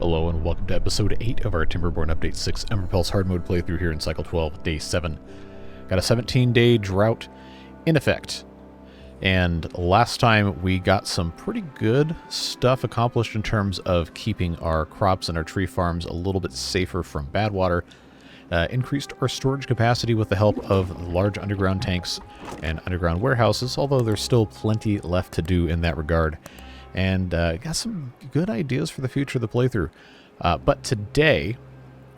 Hello and welcome to episode 8 of our Timberborn Update 6 Emberpelts hard mode playthrough here in cycle 12, day 7. Got a 17-day drought in effect. And last time we got some pretty good stuff accomplished in terms of keeping our crops and our tree farms a little bit safer from bad water. Increased our storage capacity with the help of large underground tanks and underground warehouses, although there's still plenty left to do in that regard. And got some good ideas for the future of the playthrough. But today,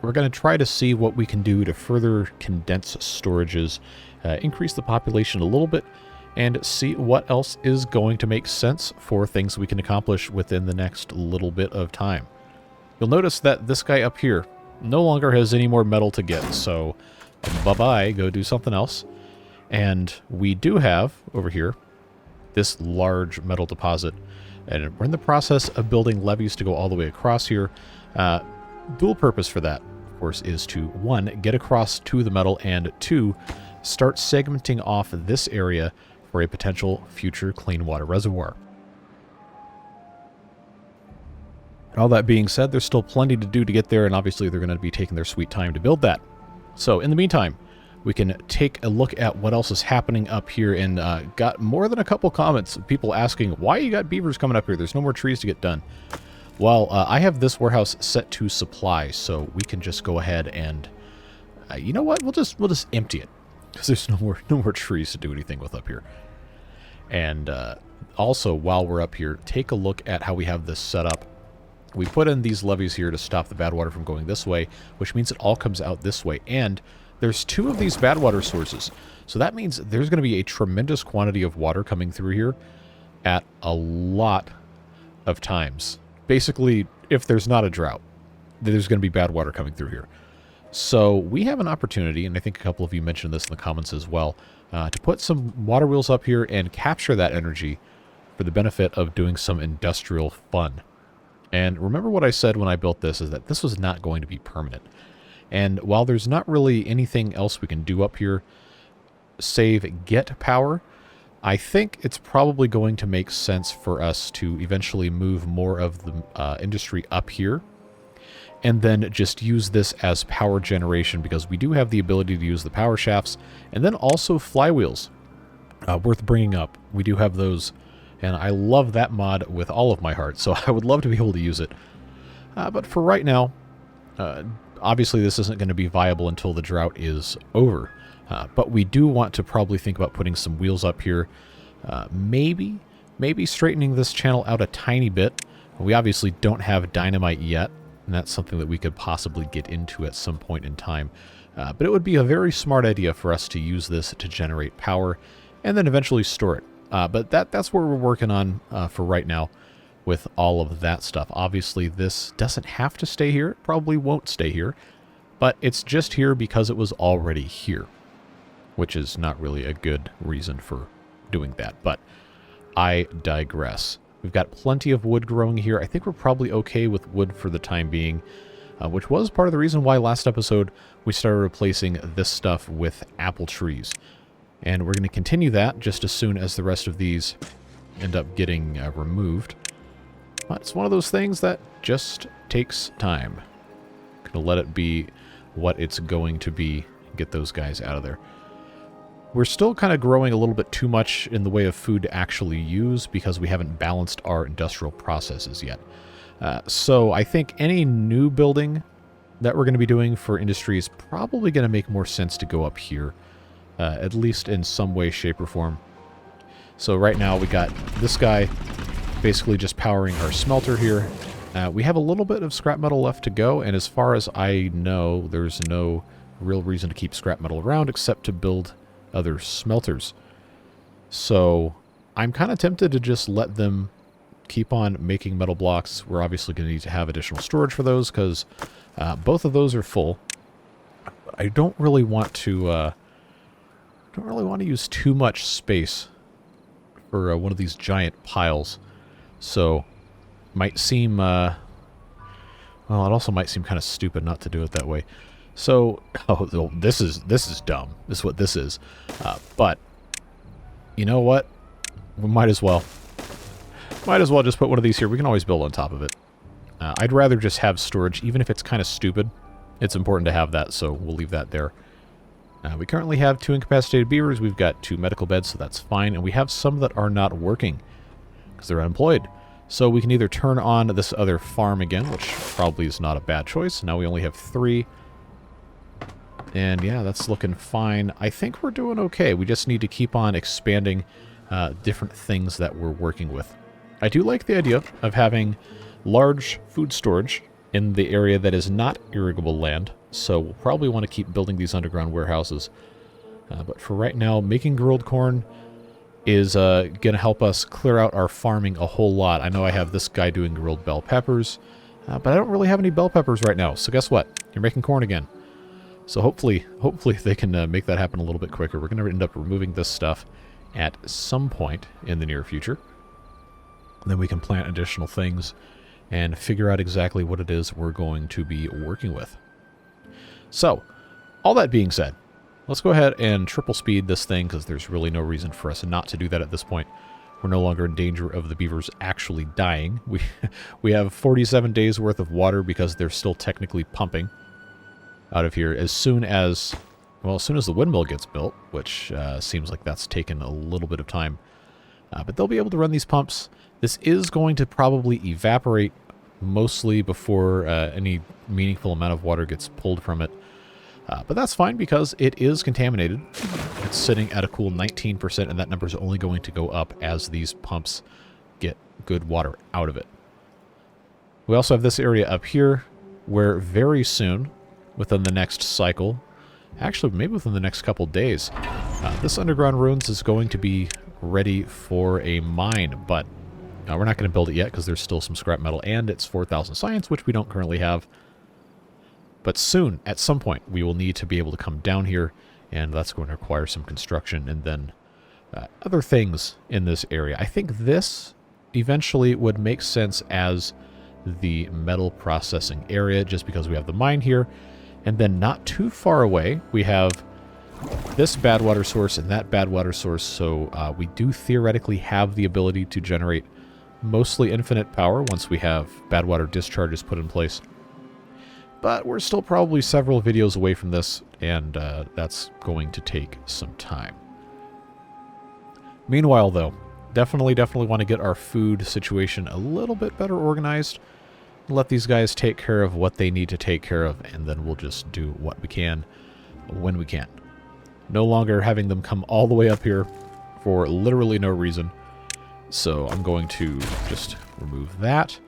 we're going to try to see what we can do to further condense storages, increase the population a little bit, and see what else is going to make sense for things we can accomplish within the next little bit of time. You'll notice that this guy up here no longer has any more metal to get, so bye-bye, go do something else. And we do have, over here, this large metal deposit. And we're in the process of building levees to go all the way across here. Dual purpose for that, of course, is to, 1, get across to the metal, and 2, start segmenting off this area for a potential future clean water reservoir. All that being said, there's still plenty to do to get there, and obviously they're going to be taking their sweet time to build that. So in the meantime, we can take a look at what else is happening up here, and got more than a couple comments of people asking, why you got beavers coming up here? There's no more trees to get done. Well, I have this warehouse set to supply, so we can just go ahead and, you know what? We'll just empty it, because there's no more trees to do anything with up here. And also, while we're up here, take a look at how we have this set up. We put in these levees here to stop the bad water from going this way, which means it all comes out this way. And there's 2 of these bad water sources. So that means there's going to be a tremendous quantity of water coming through here at a lot of times. Basically, if there's not a drought, there's going to be bad water coming through here. So we have an opportunity, and I think a couple of you mentioned this in the comments as well, to put some water wheels up here and capture that energy for the benefit of doing some industrial fun. And remember what I said when I built this, is that this was not going to be permanent. And while there's not really anything else we can do up here, save get power, I think it's probably going to make sense for us to eventually move more of the industry up here, and then just use this as power generation, because we do have the ability to use the power shafts, and then also flywheels, worth bringing up. We do have those, and I love that mod with all of my heart, so I would love to be able to use it. But for right now, obviously this isn't going to be viable until the drought is over. But we do want to probably think about putting some wheels up here. Maybe straightening this channel out a tiny bit. We obviously don't have dynamite yet, and that's something that we could possibly get into at some point in time. But it would be a very smart idea for us to use this to generate power and then eventually store it. But that's where we're working on for right now with all of that stuff. Obviously, this doesn't have to stay here. It probably won't stay here. But it's just here because it was already here, which is not really a good reason for doing that. But I digress. We've got plenty of wood growing here. I think we're probably okay with wood for the time being, which was part of the reason why last episode we started replacing this stuff with apple trees. And we're going to continue that just as soon as the rest of these end up getting removed. But it's one of those things that just takes time. Going to let it be what it's going to be. Get those guys out of there. We're still kind of growing a little bit too much in the way of food to actually use because we haven't balanced our industrial processes yet. So I think any new building that we're going to be doing for industry is probably going to make more sense to go up here. At least in some way, shape, or form. So right now we got this guy basically just powering our smelter here. We have a little bit of scrap metal left to go, and as far as I know, there's no real reason to keep scrap metal around except to build other smelters. So I'm kind of tempted to just let them keep on making metal blocks. We're obviously going to need to have additional storage for those because both of those are full. But I don't really want to use too much space for one of these giant piles. So might seem well, it also might seem kind of stupid not to do it that way. So, this is dumb. This is what this is. But you know what? We might as well just put one of these here. We can always build on top of it. I'd rather just have storage, even if it's kind of stupid. It's important to have that, so we'll leave that there. We currently have 2 incapacitated beavers. We've got 2 medical beds, so that's fine. And we have some that are not working because they're unemployed. So we can either turn on this other farm again, which probably is not a bad choice. Now we only have 3. And yeah, that's looking fine. I think we're doing okay. We just need to keep on expanding different things that we're working with. I do like the idea of having large food storage in the area that is not irrigable land. So we'll probably want to keep building these underground warehouses. But for right now, making grilled corn is going to help us clear out our farming a whole lot. I know I have this guy doing grilled bell peppers, but I don't really have any bell peppers right now. So guess what? You're making corn again. So hopefully they can make that happen a little bit quicker. We're going to end up removing this stuff at some point in the near future. Then we can plant additional things and figure out exactly what it is we're going to be working with. So, all that being said, let's go ahead and triple speed this thing, because there's really no reason for us not to do that at this point. We're no longer in danger of the beavers actually dying. We have 47 days worth of water because they're still technically pumping out of here as soon as the windmill gets built, which seems like that's taken a little bit of time. But they'll be able to run these pumps. This is going to probably evaporate mostly before any meaningful amount of water gets pulled from it. But that's fine because it is contaminated. It's sitting at a cool 19%, and that number is only going to go up as these pumps get good water out of it. We also have this area up here where very soon, within the next cycle, actually maybe within the next couple days, this underground ruins is going to be ready for a mine, but we're not going to build it yet because there's still some scrap metal, and it's 4,000 science, which we don't currently have. But soon, at some point, we will need to be able to come down here, and that's going to require some construction and then other things in this area. I think this eventually would make sense as the metal processing area, just because we have the mine here, and then not too far away, we have this bad water source and that bad water source, so we do theoretically have the ability to generate mostly infinite power once we have bad water discharges put in place. But we're still probably several videos away from this, and that's going to take some time. Meanwhile, though, definitely want to get our food situation a little bit better organized. Let these guys take care of what they need to take care of, and then we'll just do what we can when we can. No longer having them come all the way up here for literally no reason. So I'm going to just remove that,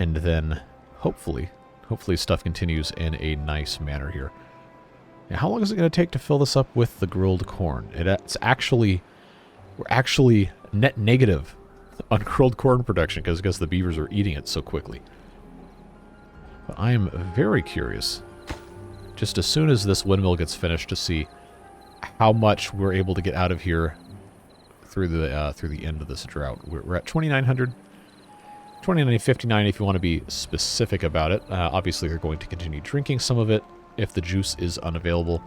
and then hopefully stuff continues in a nice manner here. Now, how long is it going to take to fill this up with the grilled corn? We're actually net negative on grilled corn production because the beavers are eating it so quickly. But I am very curious, just as soon as this windmill gets finished, to see how much we're able to get out of here through the end of this drought. We're at 2,900. 2959 if you want to be specific about it. Obviously, they're going to continue drinking some of it if the juice is unavailable.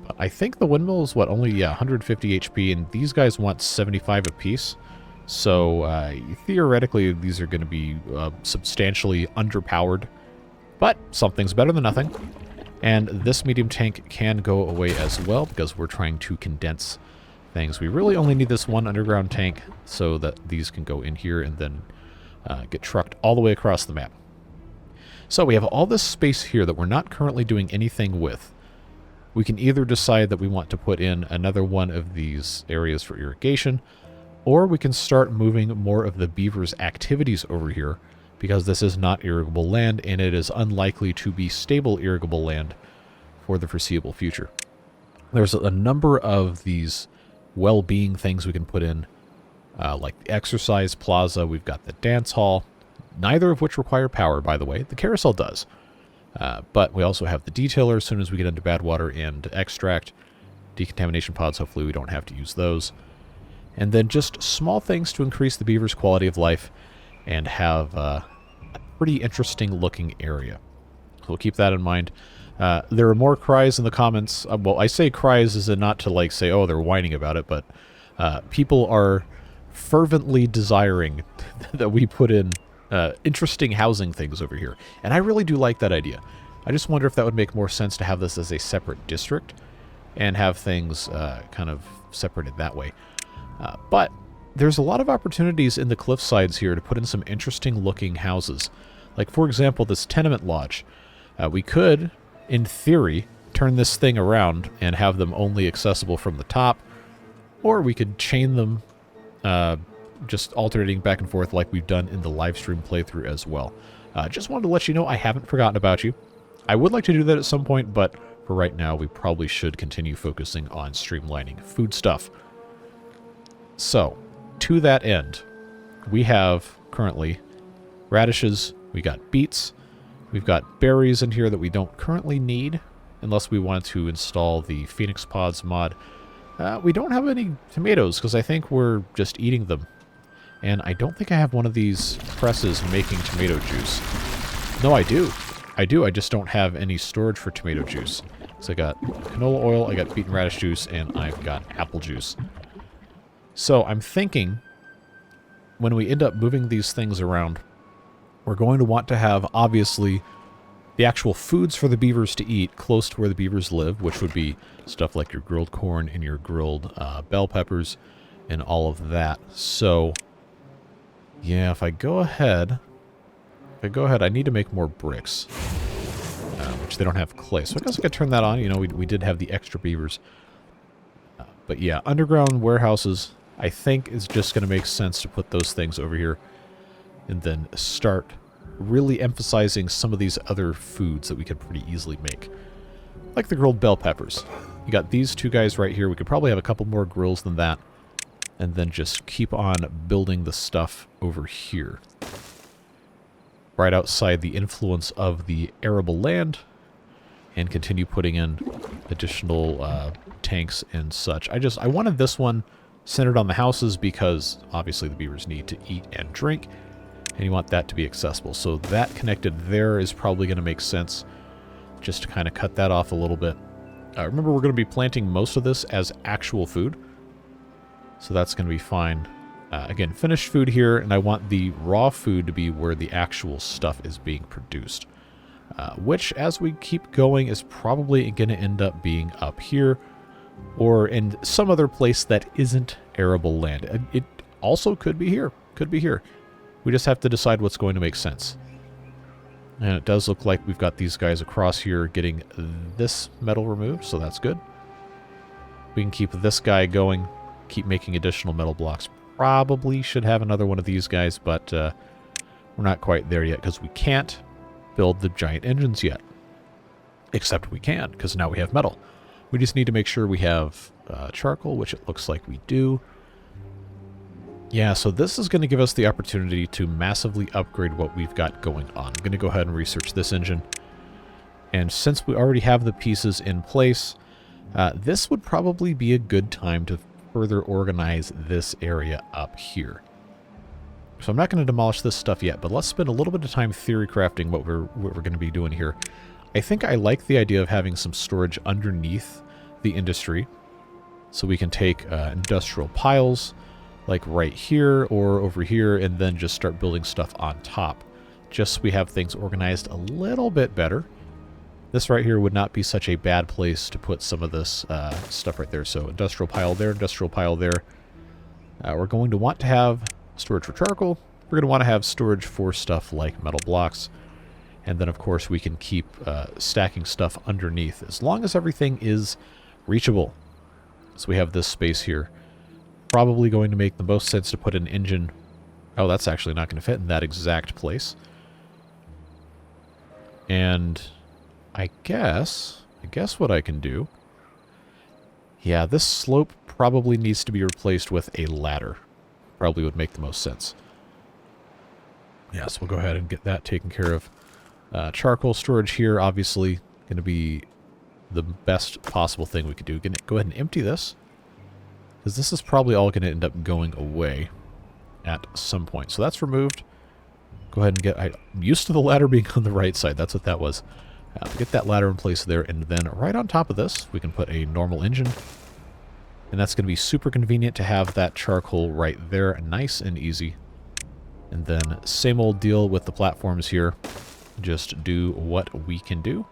But I think the windmill is, only 150 HP, and these guys want 75 apiece. So, theoretically, these are going to be substantially underpowered. But something's better than nothing. And this medium tank can go away as well, because we're trying to condense things. We really only need this one underground tank so that these can go in here and then get trucked all the way across the map. So we have all this space here that we're not currently doing anything with. We can either decide that we want to put in another one of these areas for irrigation, or we can start moving more of the beavers' activities over here, because this is not irrigable land and it is unlikely to be stable irrigable land for the foreseeable future. There's a number of these well-being things we can put in, like the exercise plaza. We've got the dance hall, neither of which require power, by the way. The carousel does. But we also have the detailer as soon as we get into bad water and extract. Decontamination pods, hopefully we don't have to use those. And then just small things to increase the beaver's quality of life and have a pretty interesting looking area. So we'll keep that in mind. There are more cries in the comments. Well, I say cries as in not to say, oh, they're whining about it, but people are fervently desiring that we put in interesting housing things over here. And I really do like that idea. I just wonder if that would make more sense to have this as a separate district and have things kind of separated that way. But there's a lot of opportunities in the cliff sides here to put in some interesting looking houses. Like, for example, this tenement lodge. We could, in theory, turn this thing around and have them only accessible from the top, or we could chain them just alternating back and forth like we've done in the live stream playthrough as well. Just wanted to let you know I haven't forgotten about you. I would like to do that at some point, but for right now we probably should continue focusing on streamlining food stuff. So, to that end, we have currently radishes, we got beets, we've got berries in here that we don't currently need, unless we wanted to install the Phoenix Pods mod. We don't have any tomatoes, because I think we're just eating them. And I don't think I have one of these presses making tomato juice. No, I do. I just don't have any storage for tomato juice. So I got canola oil, I got beet and radish juice, and I've got apple juice. So I'm thinking, when we end up moving these things around, we're going to want to have, obviously, the actual foods for the beavers to eat close to where the beavers live, which would be stuff like your grilled corn and your grilled bell peppers and all of that. So, yeah, if I go ahead, I need to make more bricks, which they don't have clay. So I guess I could turn that on. You know, we did have the extra beavers. But yeah, underground warehouses, I think it's just going to make sense to put those things over here and then start really emphasizing some of these other foods that we could pretty easily make. Like the grilled bell peppers. You got these two guys right here. We could probably have a couple more grills than that. And then just keep on building the stuff over here. Right outside the influence of the arable land. And continue putting in additional tanks and such. I wanted this one centered on the houses because obviously the beavers need to eat and drink. And you want that to be accessible. So that connected there is probably going to make sense. Just to kind of cut that off a little bit. Remember, we're going to be planting most of this as actual food. So that's going to be fine. Again, finished food here, and I want the raw food to be where the actual stuff is being produced. Which, as we keep going, is probably going to end up being up here. Or in some other place that isn't arable land. It also could be here. Could be here. We just have to decide what's going to make sense. And it does look like we've got these guys across here getting this metal removed, so that's good. We can keep this guy going, keep making additional metal blocks. Probably should have another one of these guys, but we're not quite there yet because we can't build the giant engines yet. Except we can, because now we have metal. We just need to make sure we have charcoal, which it looks like we do. Yeah, so this is going to give us the opportunity to massively upgrade what we've got going on. I'm going to go ahead and research this engine. And since we already have the pieces in place, this would probably be a good time to further organize this area up here. So I'm not going to demolish this stuff yet, but let's spend a little bit of time theory crafting what we're going to be doing here. I think I like the idea of having some storage underneath the industry. So we can take industrial piles, like right here or over here, and then just start building stuff on top. Just so we have things organized a little bit better. This right here would not be such a bad place to put some of this stuff right there. So industrial pile there, industrial pile there. We're going to want to have storage for charcoal. We're going to want to have storage for stuff like metal blocks. And then, of course, we can keep stacking stuff underneath as long as everything is reachable. So we have this space here. Probably going to make the most sense to put an engine. Oh, that's actually not going to fit in that exact place. And I guess what I can do. Yeah, this slope probably needs to be replaced with a ladder. Probably would make the most sense. Yeah, so we'll go ahead and get that taken care of. Charcoal storage here, obviously, going to be the best possible thing we could do. Go ahead and empty this. Because this is probably all going to end up going away at some point. So that's removed. Go ahead and get... I'm used to the ladder being on the right side. That's what that was. Get that ladder in place there. And then right on top of this, we can put a normal engine. And that's going to be super convenient to have that charcoal right there. Nice and easy. And then same old deal with the platforms here. Just do what we can do.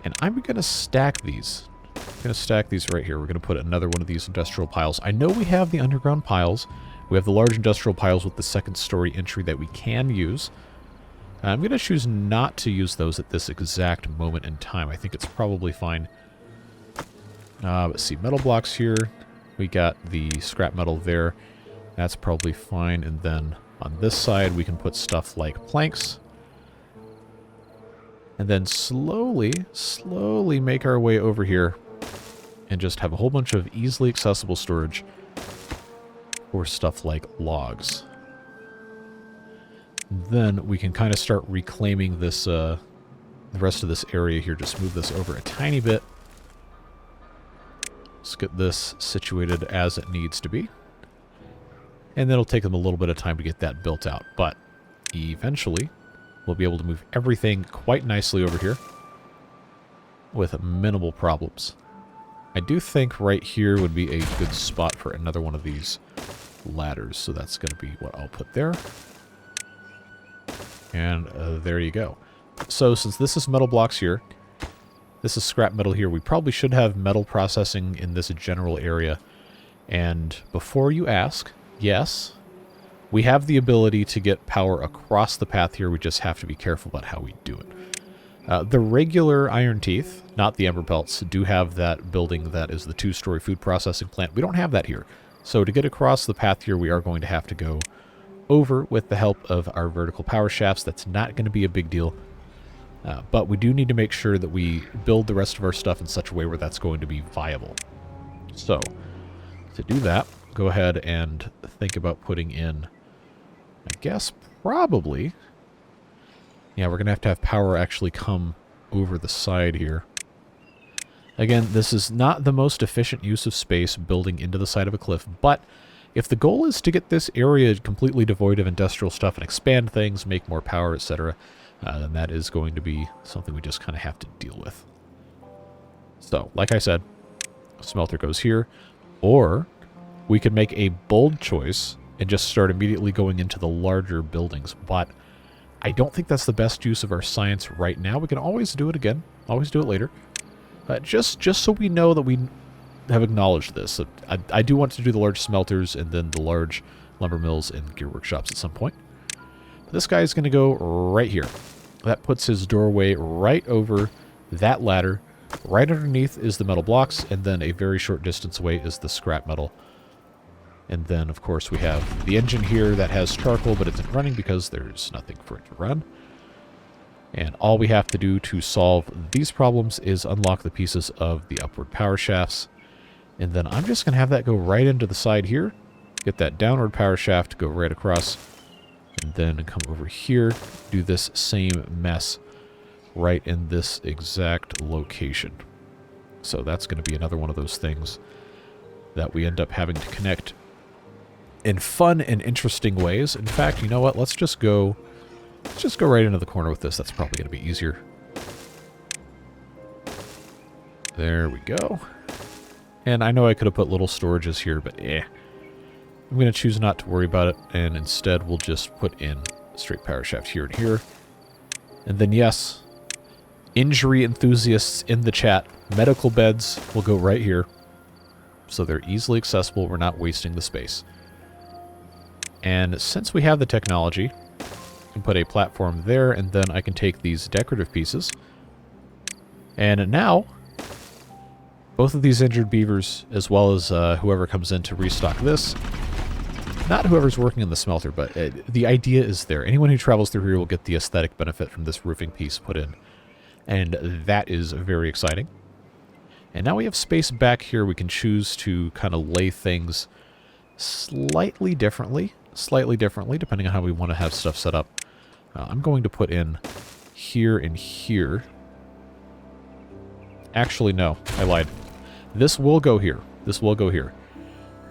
And I'm going to stack these. I'm going to stack these right here. We're going to put another one of these industrial piles. I know we have the underground piles. We have the large industrial piles with the second story entry that we can use. I'm going to choose not to use those at this exact moment in time. I think it's probably fine. Let's see, metal blocks here. We got the scrap metal there. That's probably fine. And then on this side, we can put stuff like planks. And then slowly make our way over here and just have a whole bunch of easily accessible storage for stuff like logs. Then we can kind of start reclaiming this, the rest of this area here. Just move this over a tiny bit. Let's get this situated as it needs to be. And then it'll take them a little bit of time to get that built out. But eventually, we'll be able to move everything quite nicely over here with minimal problems. I do think right here would be a good spot for another one of these ladders. So that's going to be what I'll put there. And there you go. So since this is metal blocks here, this is scrap metal here, we probably should have metal processing in this general area. And before you ask, yes, we have the ability to get power across the path here. We just have to be careful about how we do it. The regular Iron Teeth, not the Emberpelts, do have that building that is the 2-story food processing plant. We don't have that here. So to get across the path here, we are going to have to go over with the help of our vertical power shafts. That's not going to be a big deal. But we do need to make sure that we build the rest of our stuff in such a way where that's going to be viable. So, to do that, go ahead and think about putting in, I guess, probably... Yeah, we're going to have power actually come over the side here. Again, this is not the most efficient use of space building into the side of a cliff, but if the goal is to get this area completely devoid of industrial stuff and expand things, make more power, etc., then that is going to be something we just kind of have to deal with. So, like I said, smelter goes here, or we could make a bold choice and just start immediately going into the larger buildings, but I don't think that's the best use of our science right now. We can always do it again, always do it later. Just so we know that we have acknowledged this. I do want to do the large smelters and then the large lumber mills and gear workshops at some point. But this guy is going to go right here. That puts his doorway right over that ladder. Right underneath is the metal blocks, and then a very short distance away is the scrap metal. And then, of course, we have the engine here that has charcoal, but isn't running because there's nothing for it to run. And all we have to do to solve these problems is unlock the pieces of the upward power shafts. And then I'm just going to have that go right into the side here. Get that downward power shaft, go right across. And then come over here, do this same mess right in this exact location. So that's going to be another one of those things that we end up having to connect in fun and interesting ways. In fact, you know what? Let's just go right into the corner with this. That's probably going to be easier. There we go. And I know I could have put little storages here, but I'm going to choose not to worry about it, and instead we'll just put in a straight power shaft here and here. And then yes, injury enthusiasts in the chat, medical beds will go right here. So they're easily accessible, we're not wasting the space. And since we have the technology, I can put a platform there, and then I can take these decorative pieces. And now, both of these injured beavers, as well as whoever comes in to restock this, not whoever's working in the smelter, but the idea is there. Anyone who travels through here will get the aesthetic benefit from this roofing piece put in. And that is very exciting. And now we have space back here. We can choose to kind of lay things slightly differently, depending on how we want to have stuff set up. I'm going to put in here and here. Actually, no, I lied. This will go here. This will go here.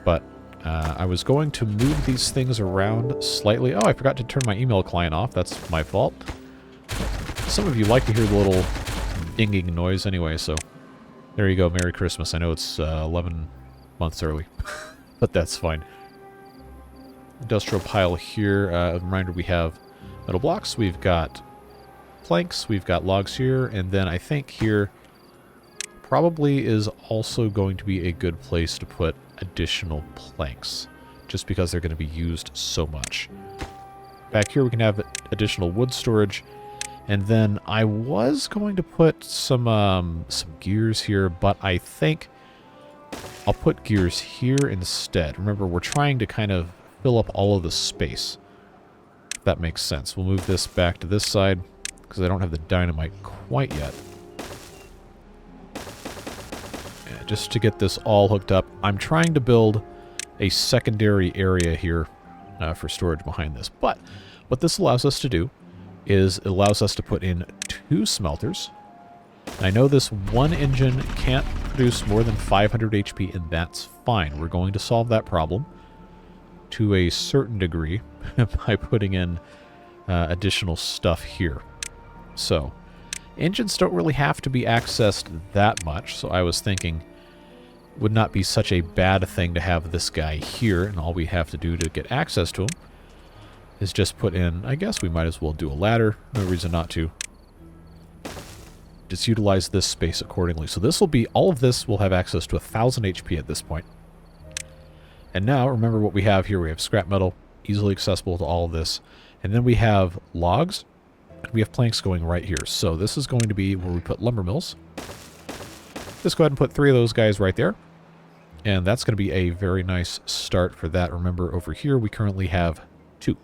But I was going to move these things around slightly. Oh, I forgot to turn my email client off. That's my fault. Some of you like to hear the little dinging noise anyway, so there you go. Merry Christmas. I know it's 11 months early, but that's fine. industrial pile here. A reminder, we have metal blocks, we've got planks, we've got logs here, and then I think here probably is also going to be a good place to put additional planks, just because they're going to be used so much. Back here we can have additional wood storage, and then I was going to put some gears here, but I think I'll put gears here instead. Remember, we're trying to kind of fill up all of the space, if that makes sense. We'll move this back to this side, because I don't have the dynamite quite yet. Yeah, just to get this all hooked up, I'm trying to build a secondary area here for storage behind this. But what this allows us to do is it allows us to put in 2 smelters. I know this one engine can't produce more than 500 HP, and that's fine. We're going to solve that problem to a certain degree by putting in additional stuff here. So, engines don't really have to be accessed that much, so I was thinking it would not be such a bad thing to have this guy here, and all we have to do to get access to him is just put in, I guess we might as well do a ladder, no reason not to. Just utilize this space accordingly. So this will be, all of this will have access to 1,000 HP at this point. And now, remember what we have here. We have scrap metal, easily accessible to all of this. And then we have logs, and we have planks going right here. So this is going to be where we put lumber mills. Just go ahead and put 3 of those guys right there. And that's going to be a very nice start for that. Remember, over here we currently have 2.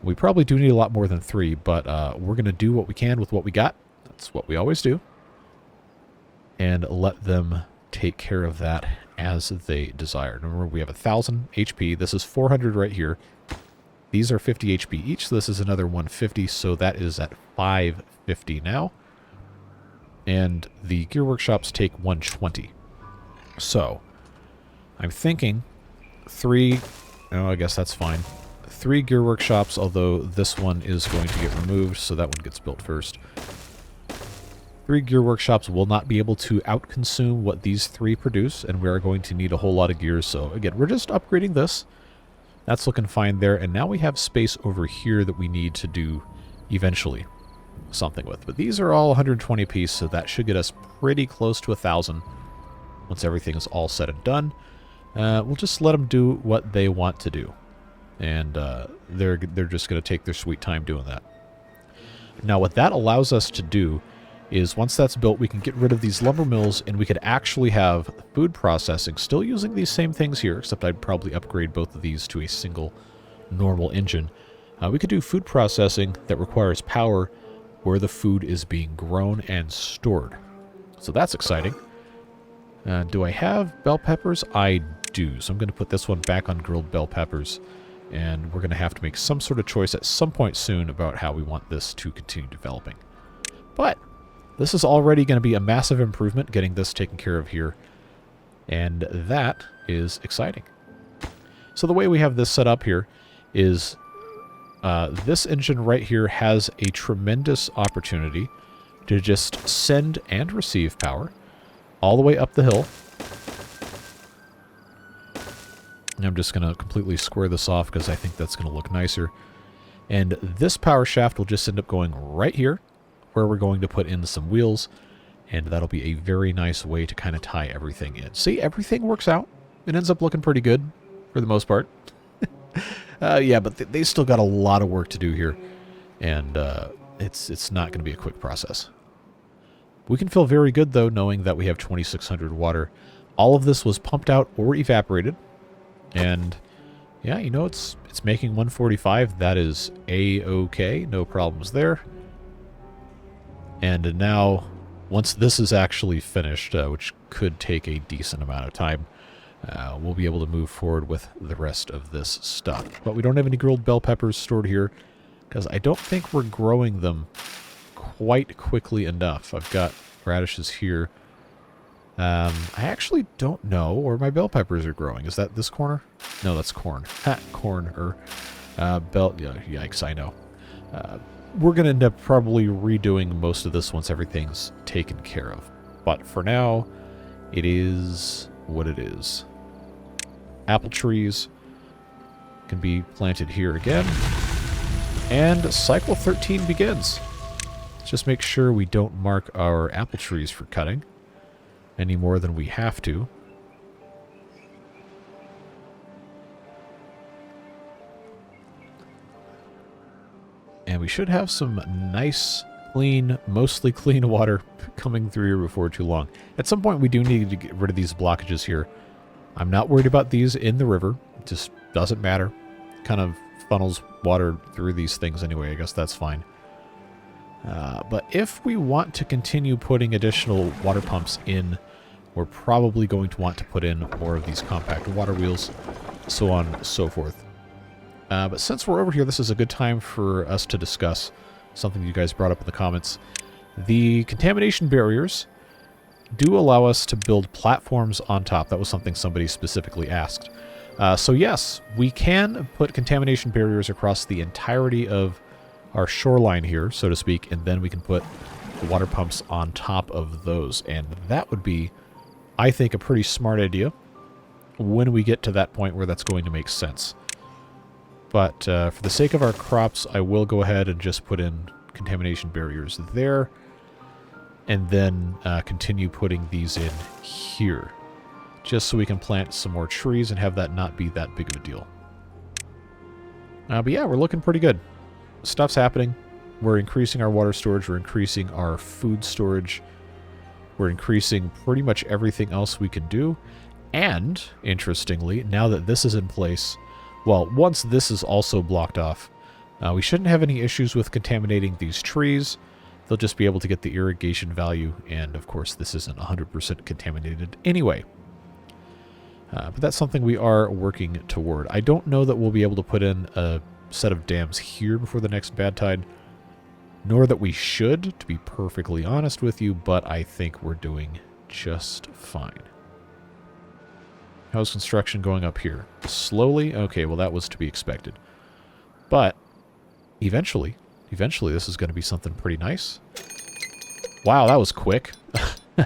We probably do need a lot more than 3, but we're going to do what we can with what we got. That's what we always do. And let them take care of that as they desire. Remember, we have 1,000 HP. This is 400 right here. These are 50 HP each. So this is another 150, so that is at 550 now. And the gear workshops take 120. So, I'm thinking 3... Oh, I guess that's fine. 3 gear workshops, although this one is going to get removed, so that one gets built first. 3 gear workshops will not be able to outconsume what these 3 produce, and we are going to need a whole lot of gears. So again, we're just upgrading this. That's looking fine there, and now we have space over here that we need to do eventually something with. But these are all 120 apiece, so that should get us pretty close to 1,000 once everything is all said and done. We'll just let them do what they want to do, and they're just going to take their sweet time doing that. Now, what that allows us to do is once that's built, we can get rid of these lumber mills, and we could actually have food processing, still using these same things here, except I'd probably upgrade both of these to a single normal engine. We could do food processing that requires power where the food is being grown and stored. So that's exciting. Do I have bell peppers? I do. So I'm going to put this one back on grilled bell peppers, and we're going to have to make some sort of choice at some point soon about how we want this to continue developing. But this is already going to be a massive improvement, getting this taken care of here. And that is exciting. So the way we have this set up here is this engine right here has a tremendous opportunity to just send and receive power all the way up the hill. And I'm just going to completely square this off because I think that's going to look nicer. And this power shaft will just end up going right here, where we're going to put in some wheels, and that'll be a very nice way to kind of tie everything in. See, everything works out. It ends up looking pretty good for the most part. Yeah, but they still got a lot of work to do here, and it's not going to be a quick process. We can feel very good, though, knowing that we have 2,600 water. All of this was pumped out or evaporated, and yeah, you know, it's making 145. That is A-okay. No problems there. And now, once this is actually finished, which could take a decent amount of time, we'll be able to move forward with the rest of this stuff. But we don't have any grilled bell peppers stored here, because I don't think we're growing them quite quickly enough. I've got radishes here. I actually don't know where my bell peppers are growing. Is that this corner? No, that's corn. Ha, corn, or bell. Yeah, yikes, I know. We're going to end up probably redoing most of this once everything's taken care of. But for now, it is what it is. Apple trees. can be planted here again. And cycle 13 begins. Let's just make sure we don't mark our apple trees for cutting any more than we have to. And we should have some nice, clean, mostly clean water coming through here before too long. At some point, we do need to get rid of these blockages here. I'm not worried about these in the river. It just doesn't matter. Kind of funnels water through these things anyway. I guess that's fine. But if we want to continue putting additional water pumps in, we're probably going to want to put in more of these compact water wheels, so on and so forth. But since we're over here, this is a good time for us to discuss something you guys brought up in the comments. The contamination barriers do allow us to build platforms on top. That was something somebody specifically asked. So yes, we can put contamination barriers across the entirety of our shoreline here, so to speak, and then we can put the water pumps on top of those. And that would be, I think, a pretty smart idea when we get to that point where that's going to make sense. But for the sake of our crops, I will go ahead and just put in contamination barriers there, and then continue putting these in here, just so we can plant some more trees and have that not be that big of a deal. But yeah, we're looking pretty good. Stuff's happening. We're increasing our water storage. We're increasing our food storage. We're increasing pretty much everything else we can do. And, interestingly, now that this is in place, well, once this is also blocked off, we shouldn't have any issues with contaminating these trees. They'll just be able to get the irrigation value, and of course this isn't 100% contaminated anyway. But that's something we are working toward. I don't know that we'll be able to put in a set of dams here before the next bad tide, nor that we should, to be perfectly honest with you, but I think we're doing just fine. How's construction going up here? Slowly? Okay, well that was to be expected. But eventually this is going to be something pretty nice. Wow, that was quick.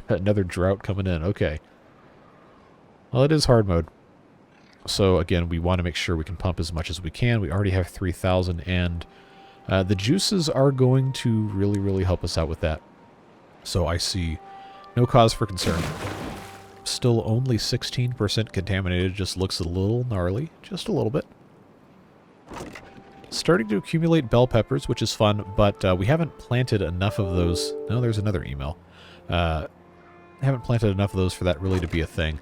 Another drought coming in. Okay. Well, it is hard mode. So again, we want to make sure we can pump as much as we can. We already have 3,000, and the juices are going to really, really help us out with that. So I see no cause for concern. Still only 16% contaminated. Just looks a little gnarly. Just a little bit. Starting to accumulate bell peppers, which is fun, but we haven't planted enough of those. No, there's another email. Haven't planted enough of those for that really to be a thing.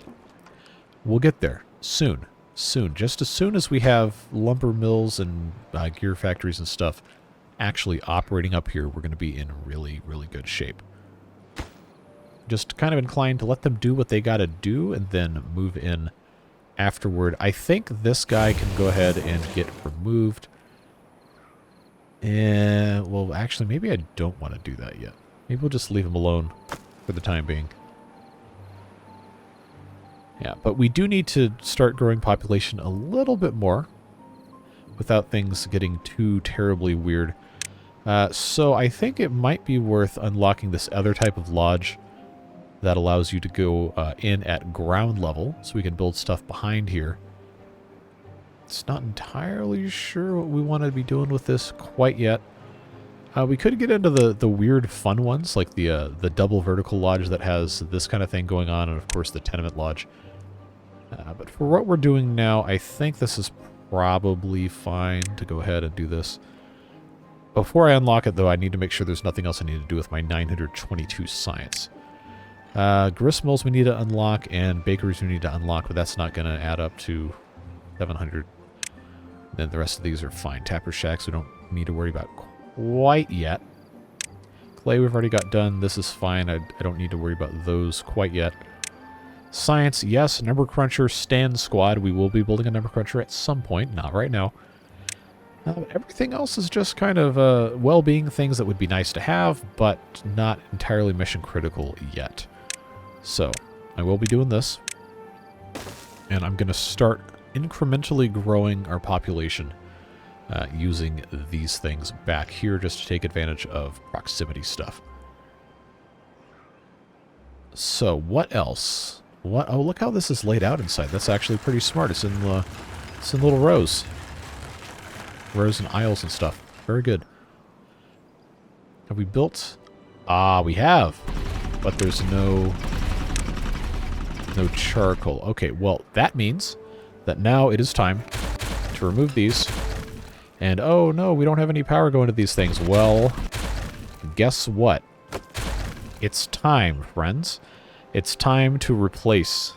We'll get there. Soon. Soon. Just as soon as we have lumber mills and gear factories and stuff actually operating up here, we're going to be in really, really good shape. Just kind of inclined to let them do what they got to do and then move in afterward. I think this guy can go ahead and get removed. Well, actually, maybe I don't want to do that yet. Maybe we'll just leave him alone for the time being. Yeah, but we do need to start growing population a little bit more without things getting too terribly weird. So I think it might be worth unlocking this other type of lodge that allows you to go in at ground level, so we can build stuff behind here. It's not entirely sure what we want to be doing with this quite yet. We could get into the weird fun ones, like the double vertical lodge that has this kind of thing going on, and of course the tenement lodge. But for what we're doing now, I think this is probably fine to go ahead and do this. Before I unlock it, though, I need to make sure there's nothing else I need to do with my 922 science. Grist mills we need to unlock, and bakeries we need to unlock, but that's not going to add up to 700. Then the rest of these are fine. Tapper shacks we don't need to worry about quite yet. Clay we've already got done. This is fine. I don't need to worry about those quite yet. Science, yes. Number cruncher, stand squad. We will be building a number cruncher at some point. Not right now. Everything else is just kind of well-being things that would be nice to have, but not entirely mission critical yet. So, I will be doing this. And I'm going to start incrementally growing our population using these things back here just to take advantage of proximity stuff. So, what else? Oh, look how this is laid out inside. That's actually pretty smart. It's in little rows. rows and aisles and stuff. Very good. Have we built? Ah, we have. But there's no charcoal. Okay, well, that means that now it is time to remove these. And, oh no, we don't have any power going to these things. Well, guess what? It's time, friends. It's time to replace,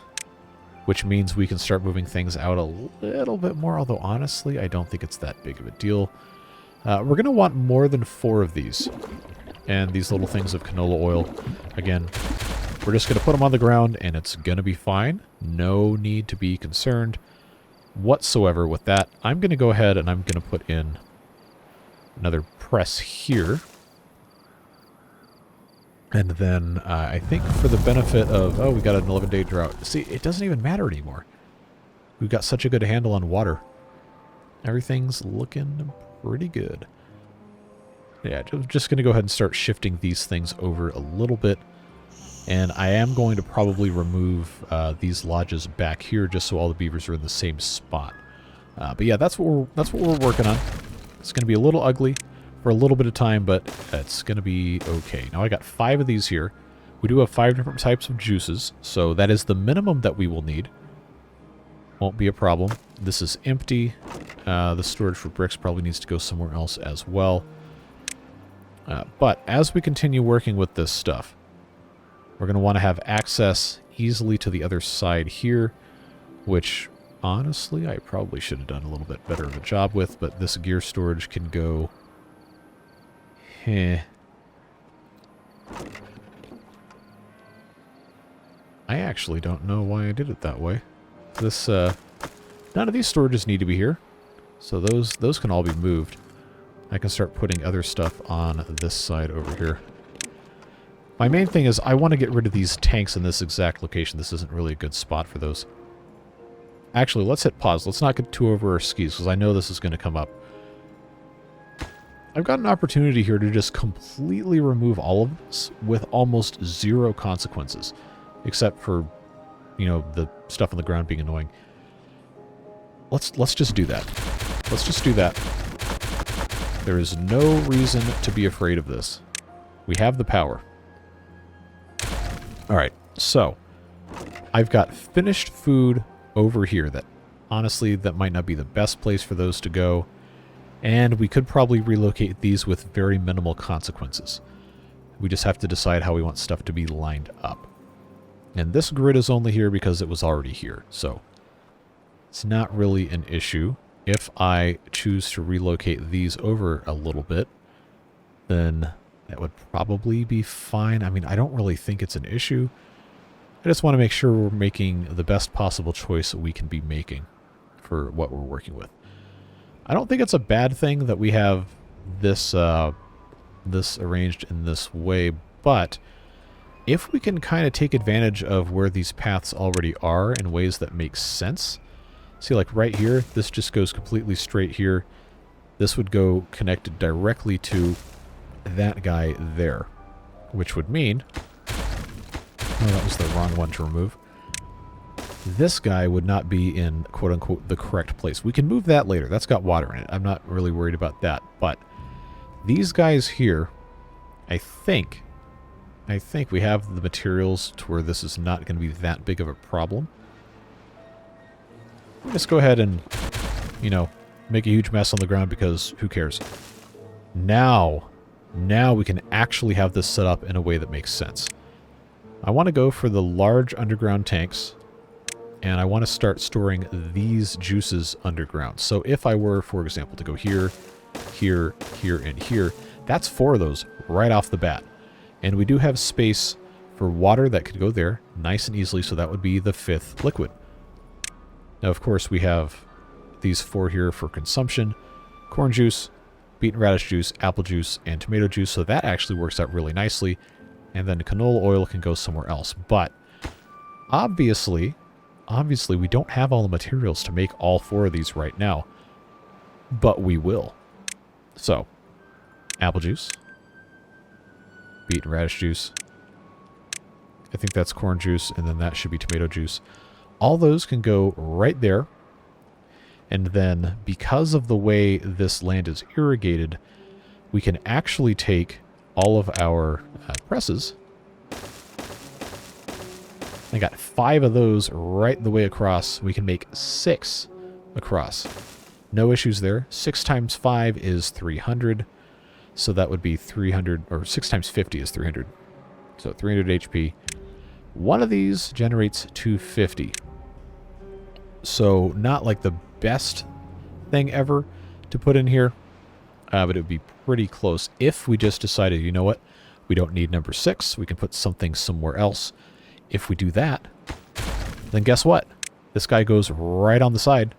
which means we can start moving things out a little bit more, although honestly, I don't think it's that big of a deal. We're going to want more than 4 of these. And these little things of canola oil, again, we're just going to put them on the ground and it's going to be fine. No need to be concerned whatsoever with that. I'm going to go ahead and I'm going to put in another press here. And then I think for the benefit of, oh, we got an 11-day drought. See, it doesn't even matter anymore. We've got such a good handle on water. Everything's looking pretty good. Yeah, just going to go ahead and start shifting these things over a little bit. And I am going to probably remove these lodges back here just so all the beavers are in the same spot. But yeah, that's what we're working on. It's going to be a little ugly for a little bit of time, but it's going to be okay. Now I got 5 of these here. We do have 5 different types of juices, so that is the minimum that we will need. Won't be a problem. This is empty. The storage for bricks probably needs to go somewhere else as well. But as we continue working with this stuff, we're going to want to have access easily to the other side here, which honestly I probably should have done a little bit better of a job with, but this gear storage can go... I actually don't know why I did it that way. This, none of these storages need to be here, so those can all be moved. I can start putting other stuff on this side over here. My main thing is I want to get rid of these tanks in this exact location. This isn't really a good spot for those. Actually, let's hit pause. Let's not get too over our skis, because I know this is going to come up. I've got an opportunity here to just completely remove all of this with almost 0 consequences. Except for, you know, the stuff on the ground being annoying. Let's just do that. Let's just do that. There is no reason to be afraid of this. We have the power. Alright, so I've got finished food over here that, honestly, that might not be the best place for those to go. And we could probably relocate these with very minimal consequences. We just have to decide how we want stuff to be lined up. And this grid is only here because it was already here, so it's not really an issue. If I choose to relocate these over a little bit, then that would probably be fine. I mean, I don't really think it's an issue. I just want to make sure we're making the best possible choice we can be making for what we're working with. I don't think it's a bad thing that we have this this arranged in this way, but if we can kind of take advantage of where these paths already are in ways that make sense. See, like right here, this just goes completely straight here. This would go connected directly to that guy there, which would mean... Oh, that was the wrong one to remove. This guy would not be in, quote-unquote, the correct place. We can move that later. That's got water in it. I'm not really worried about that. But these guys here, I think we have the materials to where this is not going to be that big of a problem. Let's go ahead and, you know, make a huge mess on the ground because who cares? Now we can actually have this set up in a way that makes sense. I want to go for the large underground tanks, and I want to start storing these juices underground. So if I were, for example, to go here, here, here, and here, that's 4 of those right off the bat. And we do have space for water that could go there nice and easily, so that would be the 5th liquid. Now, of course, we have these 4 here for consumption. Corn juice, beetroot radish juice, apple juice, and tomato juice, so that actually works out really nicely. And then canola oil can go somewhere else. But obviously, we don't have all the materials to make all 4 of these right now. But we will. So, apple juice, beetroot radish juice. I think that's corn juice, and then that should be tomato juice. All those can go right there. And then, because of the way this land is irrigated, we can actually take all of our presses. I got 5 of those right the way across. We can make 6 across. No issues there. 6 times 5 is 300. So that would be 300, or 6 times 50 is 300. So 300 HP. One of these generates 250. So not like the best thing ever to put in here, but it would be pretty close if we just decided, you know what, we don't need number 6. We can put something somewhere else. If we do that, then guess what? This guy goes right on the side.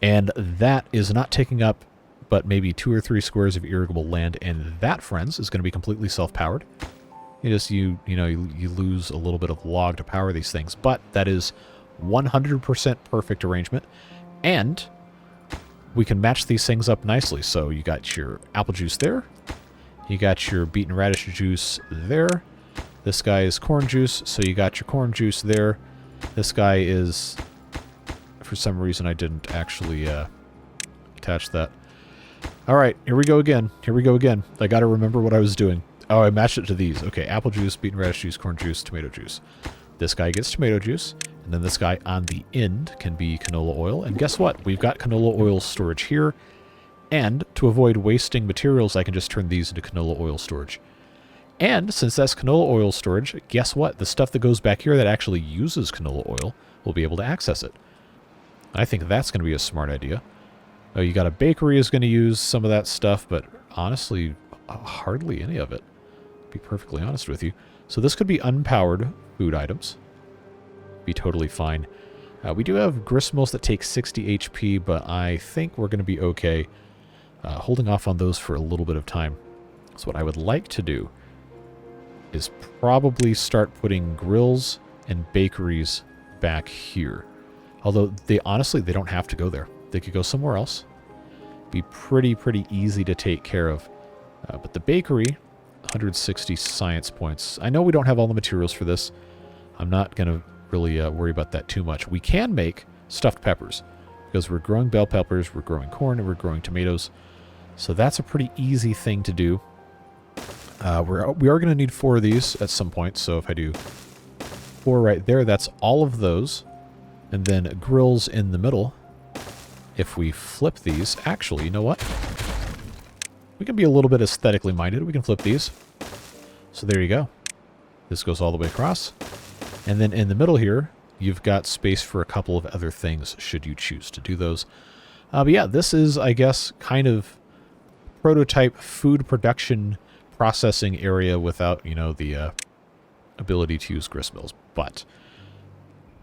And that is not taking up but maybe 2 or 3 squares of irrigable land, and that, friends, is going to be completely self-powered. You lose a little bit of log to power these things, but that is 100% perfect arrangement, and we can match these things up nicely. So you got your apple juice there, you got your beaten radish juice there, this guy is corn juice, so you got your corn juice there, this guy is, for some reason I didn't actually attach that. Alright, here we go again. Here we go again. I gotta remember what I was doing. Oh, I matched it to these. Okay, apple juice, beaten radish juice, corn juice, tomato juice. This guy gets tomato juice, and then this guy on the end can be canola oil. And guess what? We've got canola oil storage here. And to avoid wasting materials, I can just turn these into canola oil storage. And since that's canola oil storage, guess what? The stuff that goes back here that actually uses canola oil will be able to access it. I think that's going to be a smart idea. Oh, you got a bakery is going to use some of that stuff, but honestly, hardly any of it, to be perfectly honest with you. So this could be unpowered food items. Be totally fine. We do have gristmills that take 60 HP, but I think we're going to be okay holding off on those for a little bit of time. So what I would like to do is probably start putting grills and bakeries back here. Although, honestly, they don't have to go there. They could go somewhere else. Be pretty easy to take care of. But the bakery, 160 science points. I know we don't have all the materials for this. I'm not going to really worry about that too much. We can make stuffed peppers, because we're growing bell peppers, we're growing corn, and we're growing tomatoes. So that's a pretty easy thing to do. We are going to need 4 of these at some point. So if I do 4 right there, that's all of those. And then grills in the middle. If we flip these, actually, you know what? We can be a little bit aesthetically minded. We can flip these. So there you go. This goes all the way across. And then in the middle here, you've got space for a couple of other things, should you choose to do those. But yeah, this is, I guess, kind of prototype food production processing area without, the ability to use gristmills. But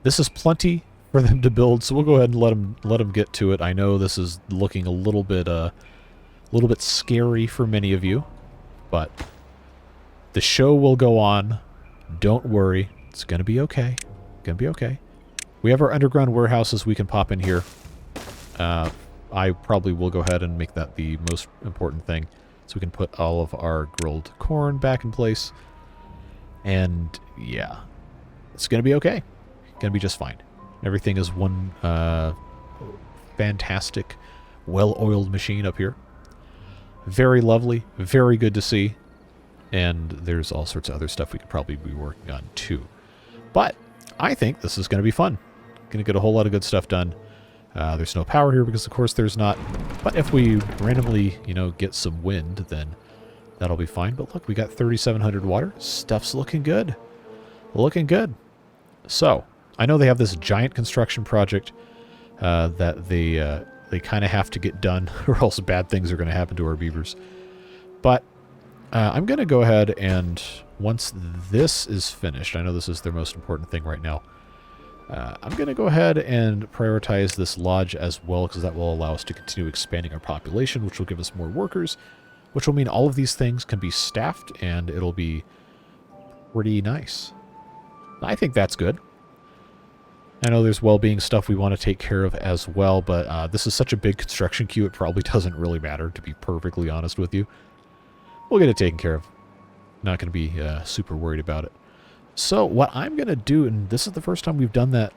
this is plenty for them to build, so we'll go ahead and let them get to it. I know this is looking a little bit scary for many of you, but the show will go on. Don't worry, it's gonna be okay. Gonna be okay. We have our underground warehouses we can pop in here. I probably will go ahead and make that the most important thing, so we can put all of our grilled corn back in place. And yeah, it's gonna be okay. Gonna be just fine. Everything is one fantastic, well-oiled machine up here. Very lovely, very good to see. And there's all sorts of other stuff we could probably be working on too. But I think this is going to be fun. Going to get a whole lot of good stuff done. There's no power here because, of course, there's not. But if we randomly, get some wind, then that'll be fine. But look, we got 3,700 water. Stuff's looking good. Looking good. So I know they have this giant construction project that they kind of have to get done, or else bad things are going to happen to our beavers. But I'm going to go ahead and, once this is finished, I know this is their most important thing right now, I'm going to go ahead and prioritize this lodge as well, because that will allow us to continue expanding our population, which will give us more workers, which will mean all of these things can be staffed, and it'll be pretty nice. I think that's good. I know there's well-being stuff we want to take care of as well, but this is such a big construction queue, it probably doesn't really matter, to be perfectly honest with you. We'll get it taken care of. Not going to be super worried about it. So what I'm going to do, and this is the first time we've done that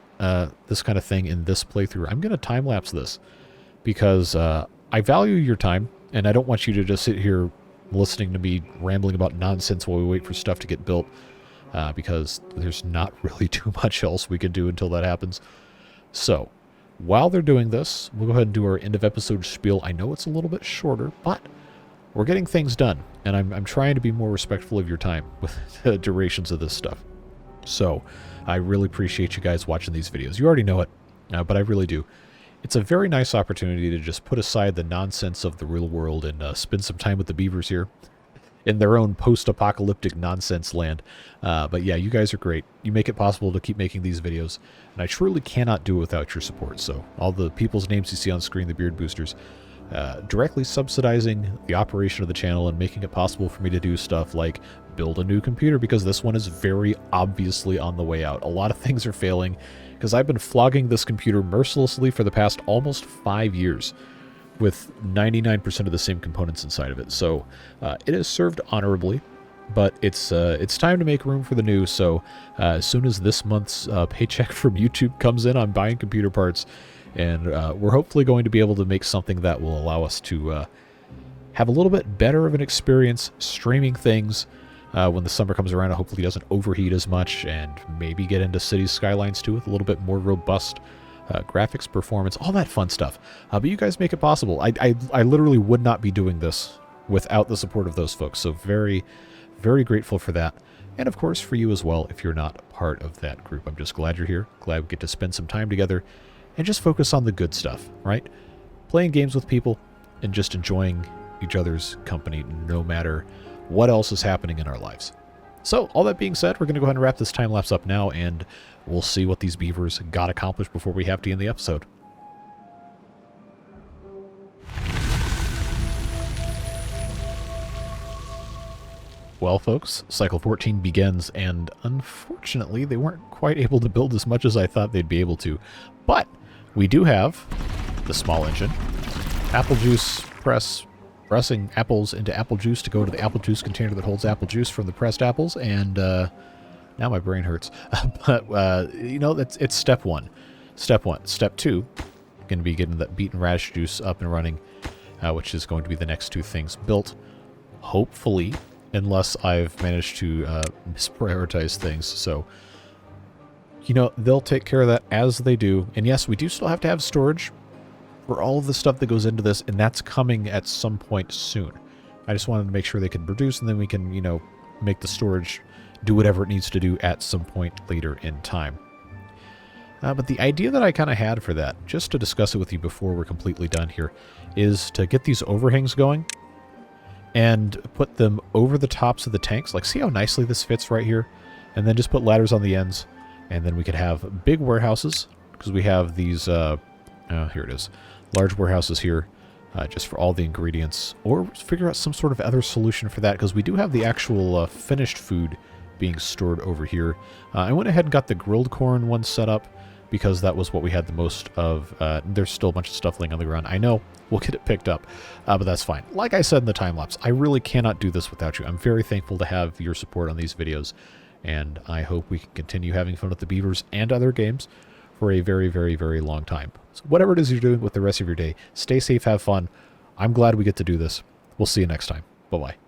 this kind of thing in this playthrough, I'm going to time-lapse this because I value your time, and I don't want you to just sit here listening to me rambling about nonsense while we wait for stuff to get built, because there's not really too much else we can do until that happens. So, while they're doing this, we'll go ahead and do our end-of-episode spiel. I know it's a little bit shorter, but we're getting things done, and I'm trying to be more respectful of your time with the durations of this stuff. So, I really appreciate you guys watching these videos. You already know it, but I really do. It's a very nice opportunity to just put aside the nonsense of the real world and spend some time with the beavers here in their own post-apocalyptic nonsense land. But yeah, you guys are great. You make it possible to keep making these videos, and I truly cannot do it without your support. So all the people's names you see on screen, the beard boosters, directly subsidizing the operation of the channel and making it possible for me to do stuff like build a new computer, because this one is very obviously on the way out. A lot of things are failing because I've been flogging this computer mercilessly for the past almost 5 years with 99% of the same components inside of it. So it has served honorably, but it's time to make room for the new. So as soon as this month's paycheck from YouTube comes in, I'm buying computer parts, and we're hopefully going to be able to make something that will allow us to have a little bit better of an experience streaming things when the summer comes around. It hopefully doesn't overheat as much, and maybe get into Cities Skylines too with a little bit more robust graphics performance, all that fun stuff. But you guys make it possible. I literally would not be doing this without the support of those folks. So very, very grateful for that. And of course for you as well if you're not part of that group. I'm just glad you're here. Glad we get to spend some time together and just focus on the good stuff, right? Playing games with people and just enjoying each other's company no matter what else is happening in our lives. So, all that being said, we're going to go ahead and wrap this time-lapse up now, and we'll see what these beavers got accomplished before we have to end the episode. Well, folks, Cycle 14 begins, and unfortunately, they weren't quite able to build as much as I thought they'd be able to. But we do have the small engine, apple juice press, pressing apples into apple juice to go to the apple juice container that holds apple juice from the pressed apples, and now my brain hurts. But, you know, it's step one. Step one. Step two, going to be getting that beaten radish juice up and running, which is going to be the next two things built, hopefully, unless I've managed to misprioritize things. So, you know, they'll take care of that as they do. And yes, we do still have to have storage for all of the stuff that goes into this, and that's coming at some point soon. I just wanted to make sure they could produce, and then we can, you know, make the storage do whatever it needs to do at some point later in time. But the idea that I kind of had for that, just to discuss it with you before we're completely done here, is to get these overhangs going and put them over the tops of the tanks. Like, see how nicely this fits right here? And then just put ladders on the ends, and then we could have big warehouses, because we have these, here it is, large warehouses here, just for all the ingredients, or figure out some sort of other solution for that, because we do have the actual finished food being stored over here. I went ahead and got the grilled corn one set up, because that was what we had the most of. There's still a bunch of stuff laying on the ground. I know, we'll get it picked up, but that's fine. Like I said in the time-lapse, I really cannot do this without you. I'm very thankful to have your support on these videos, and I hope we can continue having fun with the beavers and other games for a very, very, very long time. So whatever it is you're doing with the rest of your day, stay safe, have fun. I'm glad we get to do this. We'll see you next time. Bye-bye.